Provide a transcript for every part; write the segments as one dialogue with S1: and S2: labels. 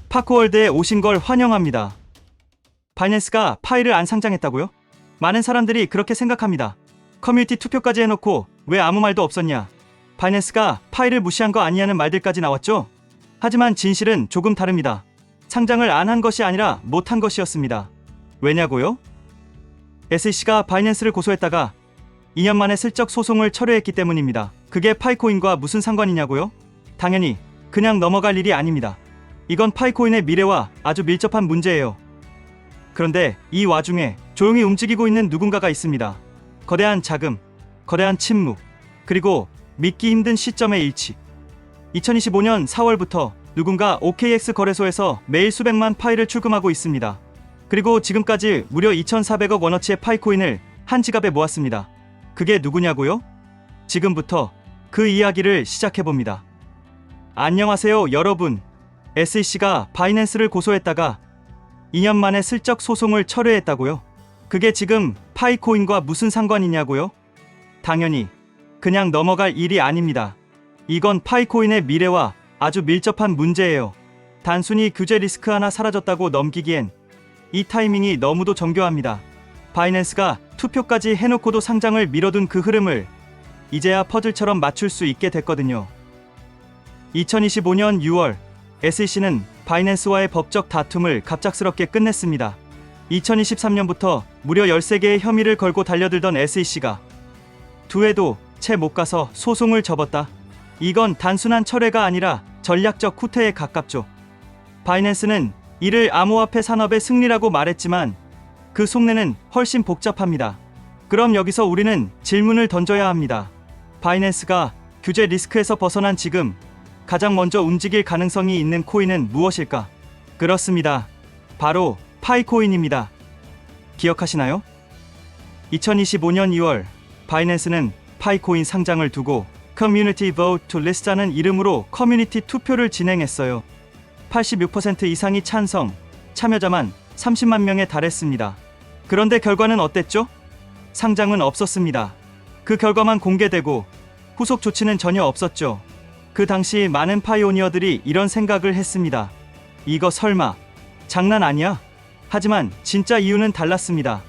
S1: 파코월드에 오신 걸 환영합니다. 바이낸스가 파일을 안 상장했다고요? 많은 사람들이 그렇게 생각합니다. 커뮤니티 투표까지 해놓고 왜 아무 말도 없었냐? 바이낸스가 파일을 무시한 거 아니냐는 말들까지 나왔죠? 하지만 진실은 조금 다릅니다. 상장을 안 한 것이 아니라 못한 것이었습니다. 왜냐고요? SEC가 바이낸스를 고소했다가 2년 만에 슬쩍 소송을 철회했기 때문입니다. 그게 파이코인과 무슨 상관이냐고요? 당연히 그냥 넘어갈 일이 아닙니다. 이건 파이코인의 미래와 아주 밀접한 문제예요. 그런데 이 와중에 조용히 움직이고 있는 누군가가 있습니다. 거대한 자금, 거대한 침묵, 그리고 믿기 힘든 시점의 일치. 2025년 4월부터 누군가 OKX 거래소에서 매일 수백만 파일을 출금하고 있습니다. 그리고 지금까지 무려 2,400억 원어치의 파이코인을 한 지갑에 모았습니다. 그게 누구냐고요? 지금부터 그 이야기를 시작해봅니다. 안녕하세요, 여러분. SEC가 바이낸스를 고소했다가 2년 만에 슬쩍 소송을 철회했다고요? 그게 지금 파이코인과 무슨 상관이냐고요? 당연히 그냥 넘어갈 일이 아닙니다. 이건 파이코인의 미래와 아주 밀접한 문제예요. 단순히 규제 리스크 하나 사라졌다고 넘기기엔 이 타이밍이 너무도 정교합니다. 바이낸스가 투표까지 해놓고도 상장을 미뤄둔 그 흐름을 이제야 퍼즐처럼 맞출 수 있게 됐거든요. 2025년 6월 SEC는 바이낸스와의 법적 다툼을 갑작스럽게 끝냈습니다. 2023년부터 무려 13개의 혐의를 걸고 달려들던 SEC가 두 해도 채 못 가서 소송을 접었다. 이건 단순한 철회가 아니라 전략적 후퇴에 가깝죠. 바이낸스는 이를 암호화폐 산업의 승리라고 말했지만 그 속내는 훨씬 복잡합니다. 그럼 여기서 우리는 질문을 던져야 합니다. 바이낸스가 규제 리스크에서 벗어난 지금 가장 먼저 움직일 가능성이 있는 코인은 무엇일까? 그렇습니다. 바로 파이코인입니다. 기억하시나요? 2025년 2월 바이낸스는 파이코인 상장을 두고 Community Vote to List라는 이름으로 커뮤니티 투표를 진행했어요. 86% 이상이 찬성, 참여자만 30만 명에 달했습니다. 그런데 결과는 어땠죠? 상장은 없었습니다. 그 결과만 공개되고 후속 조치는 전혀 없었죠. 그 당시 많은 파이오니어들이 이런 생각을 했습니다. 이거 설마 장난 아니야? 하지만 진짜 이유는 달랐습니다.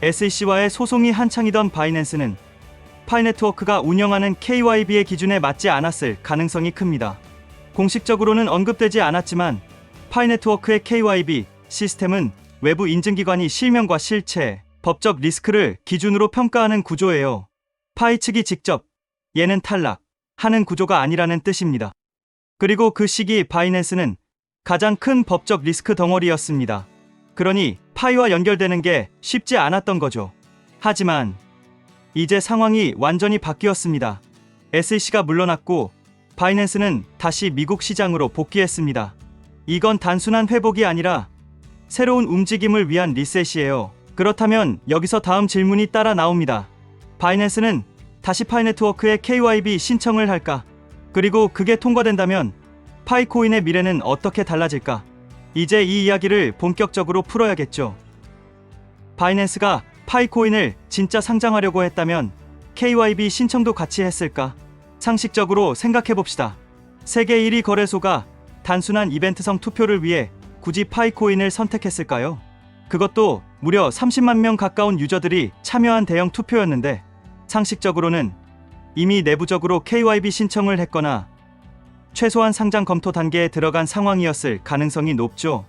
S1: SEC와의 소송이 한창이던 바이낸스는 파이네트워크가 운영하는 KYB의 기준에 맞지 않았을 가능성이 큽니다. 공식적으로는 언급되지 않았지만 파이네트워크의 KYB 시스템은 외부 인증기관이 실명과 실체, 법적 리스크를 기준으로 평가하는 구조예요. 파이 측이 직접 얘는 탈락 하는 구조가 아니라는 뜻입니다. 그리고 그 시기 바이낸스는 가장 큰 법적 리스크 덩어리였습니다. 그러니 파이와 연결되는 게 쉽지 않았던 거죠. 하지만 이제 상황이 완전히 바뀌었습니다. SEC가 물러났고 바이낸스는 다시 미국 시장으로 복귀했습니다. 이건 단순한 회복이 아니라 새로운 움직임을 위한 리셋이에요. 그렇다면 여기서 다음 질문이 따라 나옵니다. 바이낸스는 다시 파이네트워크에 KYB 신청을 할까? 그리고 그게 통과된다면 파이코인의 미래는 어떻게 달라질까? 이제 이 이야기를 본격적으로 풀어야겠죠. 바이낸스가 파이코인을 진짜 상장하려고 했다면 KYB 신청도 같이 했을까? 상식적으로 생각해봅시다. 세계 1위 거래소가 단순한 이벤트성 투표를 위해 굳이 파이코인을 선택했을까요? 그것도 무려 30만 명 가까운 유저들이 참여한 대형 투표였는데 상식적으로는 이미 내부적으로 KYB 신청을 했거나 최소한 상장 검토 단계에 들어간 상황이었을 가능성이 높죠.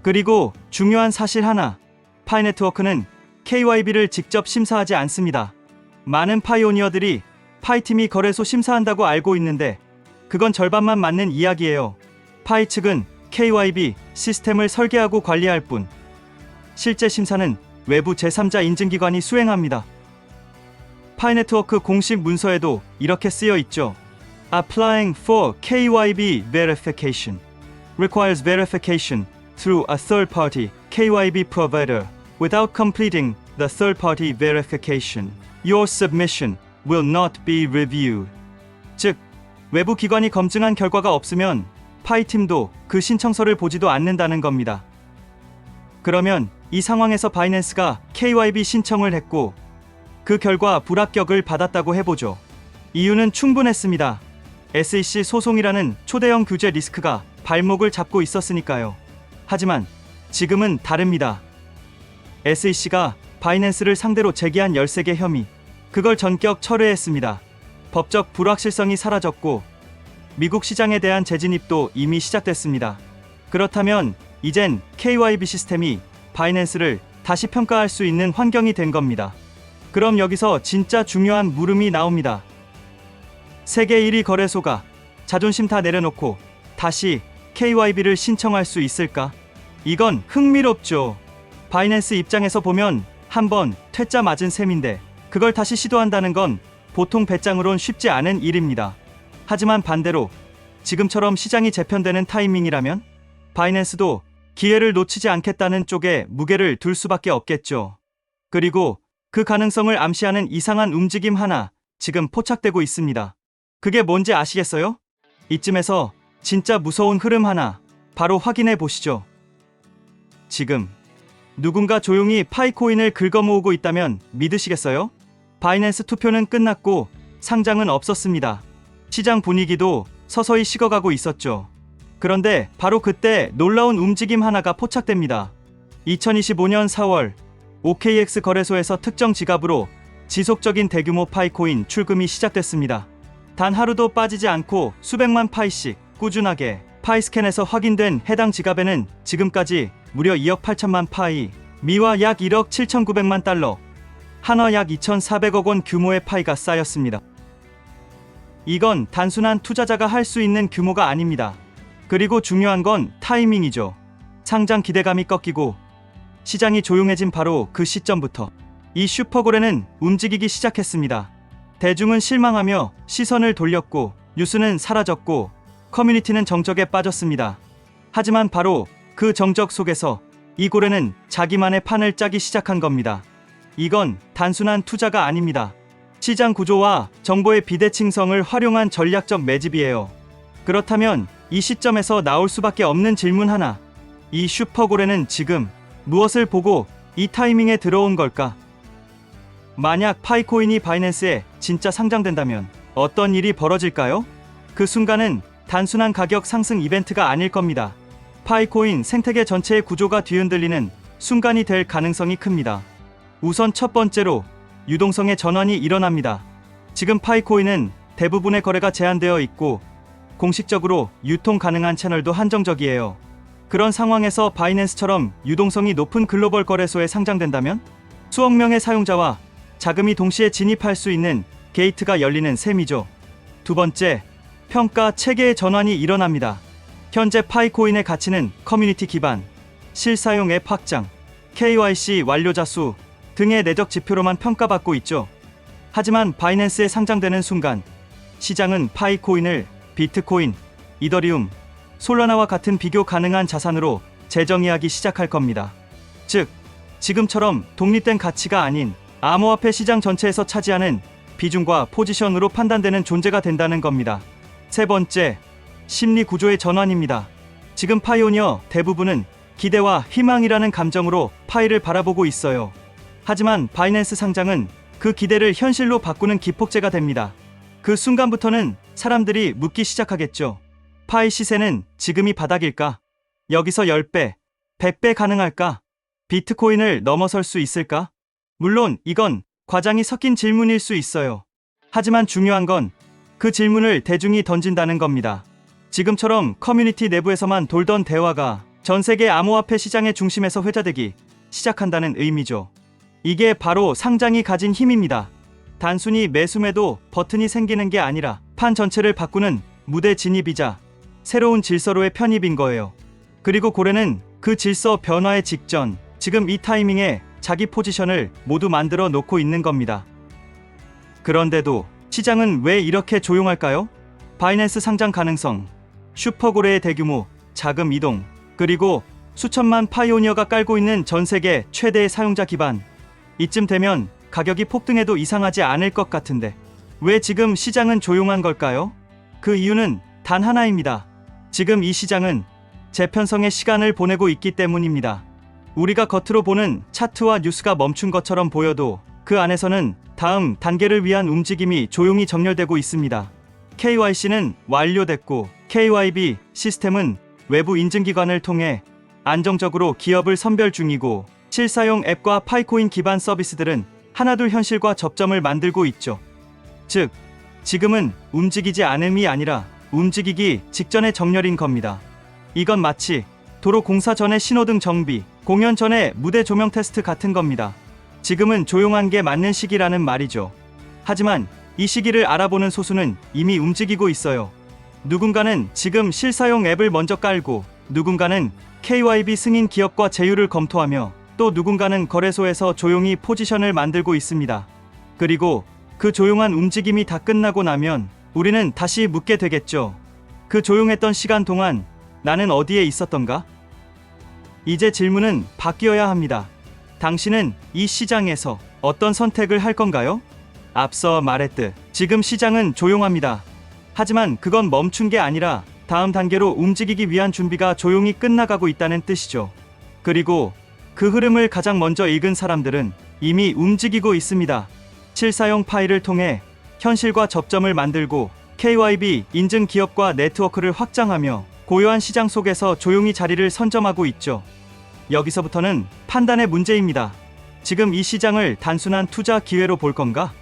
S1: 그리고 중요한 사실 하나, 파이네트워크는 KYB를 직접 심사하지 않습니다. 많은 파이오니어들이 파이팀이 거래소 심사한다고 알고 있는데 그건 절반만 맞는 이야기예요. 파이 측은 KYB 시스템을 설계하고 관리할 뿐 실제 심사는 외부 제3자 인증기관이 수행합니다. 파이네트워크 공식 문서에도 이렇게 쓰여 있죠. Applying for KYB verification requires verification through a third-party KYB provider. Without completing the third-party verification, your submission will not be reviewed. 즉, 외부 기관이 검증한 결과가 없으면 파이팀도 그 신청서를 보지도 않는다는 겁니다. 그러면 이 상황에서 바이낸스가 KYB 신청을 했고 그 결과 불합격을 받았다고 해보죠. 이유는 충분했습니다. SEC 소송이라는 초대형 규제 리스크가 발목을 잡고 있었으니까요. 하지만 지금은 다릅니다. SEC가 바이낸스를 상대로 제기한 13개 혐의, 그걸 전격 철회했습니다. 법적 불확실성이 사라졌고 미국 시장에 대한 재진입도 이미 시작됐습니다. 그렇다면 이젠 KYB 시스템이 바이낸스를 다시 평가할 수 있는 환경이 된 겁니다. 그럼 여기서 진짜 중요한 물음이 나옵니다. 세계 1위 거래소가 자존심 다 내려놓고 다시 KYB를 신청할 수 있을까? 이건 흥미롭죠. 바이낸스 입장에서 보면 한번 퇴짜 맞은 셈인데 그걸 다시 시도한다는 건 보통 배짱으론 쉽지 않은 일입니다. 하지만 반대로 지금처럼 시장이 재편되는 타이밍이라면 바이낸스도 기회를 놓치지 않겠다는 쪽에 무게를 둘 수밖에 없겠죠. 그리고 그 가능성을 암시하는 이상한 움직임 하나 지금 포착되고 있습니다. 그게 뭔지 아시겠어요? 이쯤에서 진짜 무서운 흐름 하나 바로 확인해 보시죠. 지금 누군가 조용히 파이코인을 긁어모으고 있다면 믿으시겠어요? 바이낸스 투표는 끝났고 상장은 없었습니다. 시장 분위기도 서서히 식어가고 있었죠. 그런데 바로 그때 놀라운 움직임 하나가 포착됩니다. 2025년 4월 OKX 거래소에서 특정 지갑으로 지속적인 대규모 파이코인 출금이 시작됐습니다. 단 하루도 빠지지 않고 수백만 파이씩 꾸준하게 파이스캔에서 확인된 해당 지갑에는 지금까지 무려 2억 8천만 파이, 미화 약 1억 7,900만 달러, 한화 약 2,400억 원 규모의 파이가 쌓였습니다. 이건 단순한 투자자가 할 수 있는 규모가 아닙니다. 그리고 중요한 건 타이밍이죠. 상장 기대감이 꺾이고 시장이 조용해진 바로 그 시점부터 이 슈퍼고래는 움직이기 시작했습니다. 대중은 실망하며 시선을 돌렸고 뉴스는 사라졌고 커뮤니티는 정적에 빠졌습니다. 하지만 바로 그 정적 속에서 이 고래는 자기만의 판을 짜기 시작한 겁니다. 이건 단순한 투자가 아닙니다. 시장 구조와 정보의 비대칭성을 활용한 전략적 매집이에요. 그렇다면 이 시점에서 나올 수밖에 없는 질문 하나. 이 슈퍼고래는 지금 무엇을 보고 이 타이밍에 들어온 걸까? 만약 파이코인이 바이낸스에 진짜 상장된다면 어떤 일이 벌어질까요? 그 순간은 단순한 가격 상승 이벤트가 아닐 겁니다. 파이코인 생태계 전체의 구조가 뒤흔들리는 순간이 될 가능성이 큽니다. 우선 첫 번째로 유동성의 전환이 일어납니다. 지금 파이코인은 대부분의 거래가 제한되어 있고 공식적으로 유통 가능한 채널도 한정적이에요. 그런 상황에서 바이낸스처럼 유동성이 높은 글로벌 거래소에 상장된다면 수억 명의 사용자와 자금이 동시에 진입할 수 있는 게이트가 열리는 셈이죠. 두 번째, 평가 체계의 전환이 일어납니다. 현재 파이코인의 가치는 커뮤니티 기반, 실사용 앱 확장, KYC 완료자 수 등의 내적 지표로만 평가받고 있죠. 하지만 바이낸스에 상장되는 순간 시장은 파이코인을 비트코인, 이더리움, 솔라나와 같은 비교 가능한 자산으로 재정의하기 시작할 겁니다. 즉, 지금처럼 독립된 가치가 아닌 암호화폐 시장 전체에서 차지하는 비중과 포지션으로 판단되는 존재가 된다는 겁니다. 세 번째, 심리 구조의 전환입니다. 지금 파이오니어 대부분은 기대와 희망이라는 감정으로 파이를 바라보고 있어요. 하지만 바이낸스 상장은 그 기대를 현실로 바꾸는 기폭제가 됩니다. 그 순간부터는 사람들이 묻기 시작하겠죠. 파이 시세는 지금이 바닥일까? 여기서 10배, 100배 가능할까? 비트코인을 넘어설 수 있을까? 물론 이건 과장이 섞인 질문일 수 있어요. 하지만 중요한 건 그 질문을 대중이 던진다는 겁니다. 지금처럼 커뮤니티 내부에서만 돌던 대화가 전 세계 암호화폐 시장의 중심에서 회자되기 시작한다는 의미죠. 이게 바로 상장이 가진 힘입니다. 단순히 매수매도 버튼이 생기는 게 아니라 판 전체를 바꾸는 무대 진입이자 새로운 질서로의 편입인 거예요. 그리고 고래는 그 질서 변화의 직전, 지금 이 타이밍에 자기 포지션을 모두 만들어 놓고 있는 겁니다. 그런데도 시장은 왜 이렇게 조용할까요? 바이낸스 상장 가능성, 슈퍼고래의 대규모 자금 이동, 그리고 수천만 파이오니어가 깔고 있는 전 세계 최대의 사용자 기반. 이쯤 되면 가격이 폭등해도 이상하지 않을 것 같은데 왜 지금 시장은 조용한 걸까요? 그 이유는 단 하나입니다. 지금 이 시장은 재편성의 시간을 보내고 있기 때문입니다. 우리가 겉으로 보는 차트와 뉴스가 멈춘 것처럼 보여도 그 안에서는 다음 단계를 위한 움직임이 조용히 정렬되고 있습니다. KYC는 완료됐고 KYB 시스템은 외부 인증기관을 통해 안정적으로 기업을 선별 중이고, 실사용 앱과 파이코인 기반 서비스들은 하나둘 현실과 접점을 만들고 있죠. 즉, 지금은 움직이지 않음이 아니라 움직이기 직전의 정렬인 겁니다. 이건 마치 도로 공사 전의 신호등 정비, 공연 전의 무대 조명 테스트 같은 겁니다. 지금은 조용한 게 맞는 시기라는 말이죠. 하지만 이 시기를 알아보는 소수는 이미 움직이고 있어요. 누군가는 지금 실사용 앱을 먼저 깔고, 누군가는 KYB 승인 기업과 제휴를 검토하며, 또 누군가는 거래소에서 조용히 포지션을 만들고 있습니다. 그리고 그 조용한 움직임이 다 끝나고 나면 우리는 다시 묻게 되겠죠. 그 조용했던 시간 동안 나는 어디에 있었던가? 이제 질문은 바뀌어야 합니다. 당신은 이 시장에서 어떤 선택을 할 건가요? 앞서 말했듯 지금 시장은 조용합니다. 하지만 그건 멈춘 게 아니라 다음 단계로 움직이기 위한 준비가 조용히 끝나가고 있다는 뜻이죠. 그리고 그 흐름을 가장 먼저 읽은 사람들은 이미 움직이고 있습니다. 실사용 파일을 통해 현실과 접점을 만들고, KYB 인증 기업과 네트워크를 확장하며 고요한 시장 속에서 조용히 자리를 선점하고 있죠. 여기서부터는 판단의 문제입니다. 지금 이 시장을 단순한 투자 기회로 볼 건가?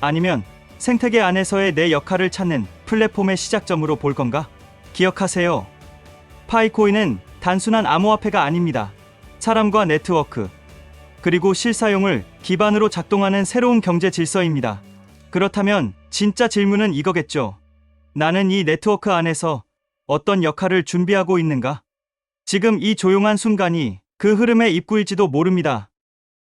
S1: 아니면 생태계 안에서의 내 역할을 찾는 플랫폼의 시작점으로 볼 건가? 기억하세요. 파이코인은 단순한 암호화폐가 아닙니다. 사람과 네트워크, 그리고 실사용을 기반으로 작동하는 새로운 경제 질서입니다. 그렇다면 진짜 질문은 이거겠죠. 나는 이 네트워크 안에서 어떤 역할을 준비하고 있는가? 지금 이 조용한 순간이 그 흐름의 입구일지도 모릅니다.